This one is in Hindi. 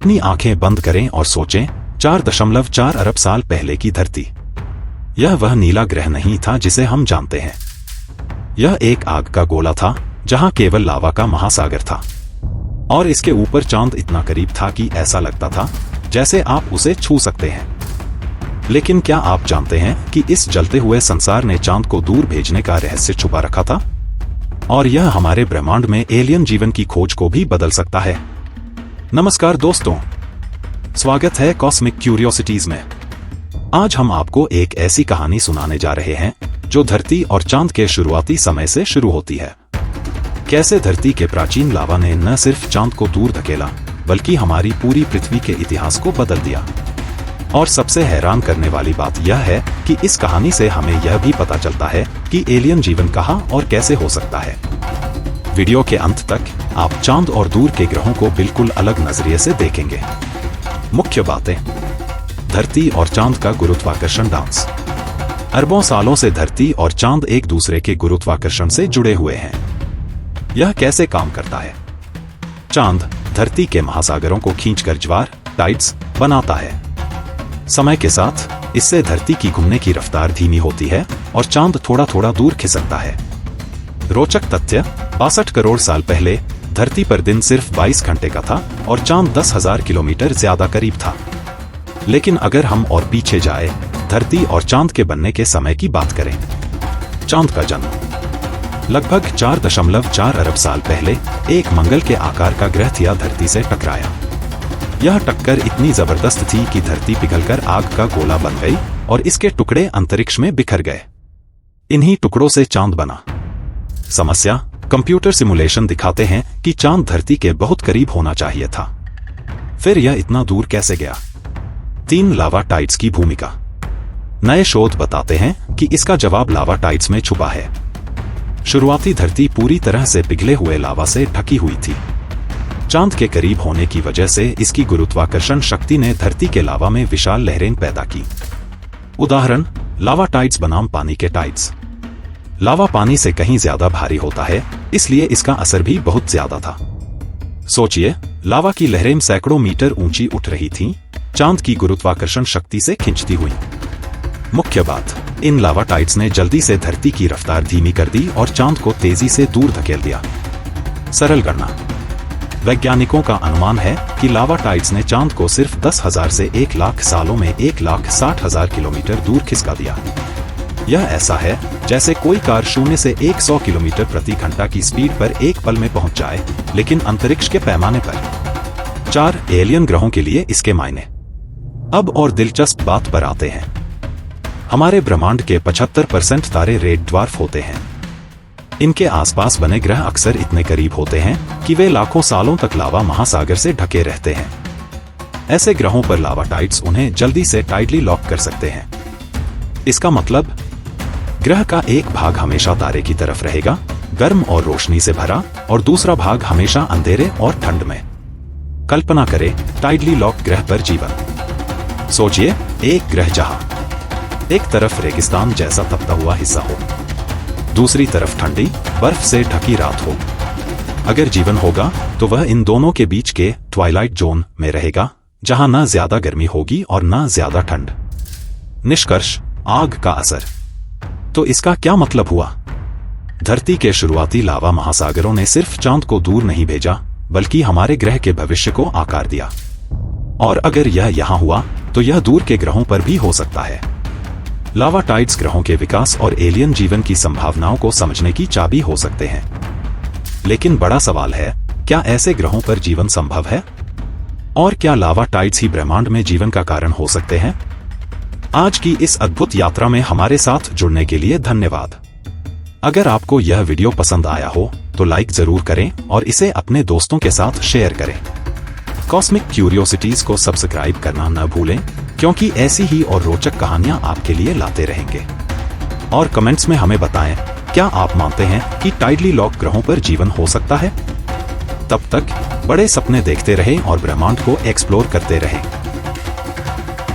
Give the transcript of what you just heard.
अपनी आंखें बंद करें और सोचें 4.4 अरब साल पहले की धरती। यह वह नीला ग्रह नहीं था जिसे हम जानते हैं। यह एक आग का गोला था जहां केवल लावा का महासागर था और इसके ऊपर चांद इतना करीब था कि ऐसा लगता था जैसे आप उसे छू सकते हैं। लेकिन क्या आप जानते हैं कि इस जलते हुए संसार ने चांद को दूर भेजने का रहस्य छुपा रखा था? और यह हमारे ब्रह्मांड में एलियन जीवन की खोज को भी बदल सकता है। नमस्कार दोस्तों, स्वागत है कॉस्मिक क्यूरियोसिटीज में। आज हम आपको एक ऐसी कहानी सुनाने जा रहे हैं जो धरती और चांद के शुरुआती समय से शुरू होती है। कैसे धरती के प्राचीन लावा ने न सिर्फ चांद को दूर धकेला बल्कि हमारी पूरी पृथ्वी के इतिहास को बदल दिया। और सबसे हैरान करने वाली बात यह है कि इस कहानी से हमें यह भी पता चलता है कि एलियन जीवन कहाँ और कैसे हो सकता है। वीडियो के अंत तक आप चांद और दूर के ग्रहों को बिल्कुल अलग नजरिए से देखेंगे। मुख्य बातें: धरती और चांद का गुरुत्वाकर्षण डांस। अरबों सालों से धरती और चांद एक दूसरे के गुरुत्वाकर्षण से जुड़े हुए हैं। यह कैसे काम करता है? चांद धरती के महासागरों को खींचकर ज्वार टाइड्स बनाता है। समय के साथ इससे धरती की घूमने की रफ्तार धीमी होती है और चांद थोड़ा थोड़ा दूर खिसकता है। रोचक तथ्य: 62 करोड़ साल पहले धरती पर दिन सिर्फ 22 घंटे का था और चांद 10,000 किलोमीटर ज्यादा करीब था। लेकिन अगर हम और पीछे जाए, धरती और चांद के बनने के समय की बात करें। चांद का जन्म लगभग 4.4 अरब साल पहले एक मंगल के आकार का ग्रह थिया धरती से टकराया। यह टक्कर इतनी जबरदस्त थी कि धरती पिघलकर आग का गोला बन गई और इसके टुकड़े अंतरिक्ष में बिखर गए। इन्हीं टुकड़ों से चांद बना। समस्या: कंप्यूटर सिमुलेशन दिखाते हैं कि चांद धरती के बहुत करीब होना चाहिए था। फिर यह इतना दूर कैसे गया? 3 लावा टाइड्स की भूमिका। नए शोध बताते हैं कि इसका जवाब लावा टाइड्स में छुपा है। शुरुआती धरती पूरी तरह से पिघले हुए लावा से ढकी हुई थी। चांद के करीब होने की वजह से इसकी गुरुत्वाकर्षण शक्ति ने धरती के लावा में विशाल लहरें पैदा की। उदाहरण: लावा टाइड्स बनाम पानी के टाइड्स। लावा पानी से कहीं ज्यादा भारी होता है, इसलिए इसका असर भी बहुत ज्यादा था। सोचिए, लावा की लहरें सैकड़ों मीटर ऊंची उठ रही थीं, चांद की गुरुत्वाकर्षण शक्ति से खिंचती हुई। मुख्य बात: इन लावा टाइड्स ने जल्दी से धरती की रफ्तार धीमी कर दी और चांद को तेजी से दूर धकेल दिया। सरल गणना: वैज्ञानिकों का अनुमान है कि लावा टाइड्स ने चांद को सिर्फ 10,000 से 1,00,000 सालों में 1,60,000 किलोमीटर दूर खिसका दिया। यह ऐसा है जैसे कोई कार 0 से 100 किलोमीटर प्रति घंटा की स्पीड पर एक पल में पहुंच जाए, लेकिन अंतरिक्ष के पैमाने पर। 4 एलियन ग्रहों के लिए इसके मायने। अब और दिलचस्प बात पर आते हैं। हमारे ब्रह्मांड के 75% तारे रेड ड्वार्फ होते हैं। इनके आसपास बने ग्रह अक्सर इतने करीब होते हैं कि वे लाखों सालों तक लावा महासागर से ढके रहते हैं। ऐसे ग्रहों पर लावा टाइड्स उन्हें जल्दी से टाइडली लॉक कर सकते हैं। इसका मतलब, ग्रह का एक भाग हमेशा तारे की तरफ रहेगा, गर्म और रोशनी से भरा, और दूसरा भाग हमेशा अंधेरे और ठंड में। कल्पना करें टाइडली लॉक ग्रह पर जीवन। सोचिए, एक ग्रह जहां एक तरफ रेगिस्तान जैसा तपता हुआ हिस्सा हो, दूसरी तरफ ठंडी बर्फ से ढकी रात हो। अगर जीवन होगा तो वह इन दोनों के बीच के ट्वाइलाइट जोन में रहेगा, जहां न ज्यादा गर्मी होगी और न ज्यादा ठंड। निष्कर्ष: आग का असर। तो इसका क्या मतलब हुआ? धरती के शुरुआती लावा महासागरों ने सिर्फ चांद को दूर नहीं भेजा, बल्कि हमारे ग्रह के भविष्य को आकार दिया। और अगर यह यहां हुआ तो यह दूर के ग्रहों पर भी हो सकता है। लावा टाइड्स ग्रहों के विकास और एलियन जीवन की संभावनाओं को समझने की चाबी हो सकते हैं। लेकिन बड़ा सवाल है, क्या ऐसे ग्रहों पर जीवन संभव है? और क्या लावा टाइड्स ही ब्रह्मांड में जीवन का कारण हो सकते हैं? आज की इस अद्भुत यात्रा में हमारे साथ जुड़ने के लिए धन्यवाद। अगर आपको यह वीडियो पसंद आया हो तो लाइक जरूर करें और इसे अपने दोस्तों के साथ शेयर करें। कॉस्मिक क्यूरियोसिटीज को सब्सक्राइब करना न भूलें, क्योंकि ऐसी ही और रोचक कहानियां आपके लिए लाते रहेंगे। और कमेंट्स में हमें बताएं, क्या आप मानते हैं कि टाइडली लॉक ग्रहों पर जीवन हो सकता है? तब तक बड़े सपने देखते रहें और ब्रह्मांड को एक्सप्लोर करते रहें।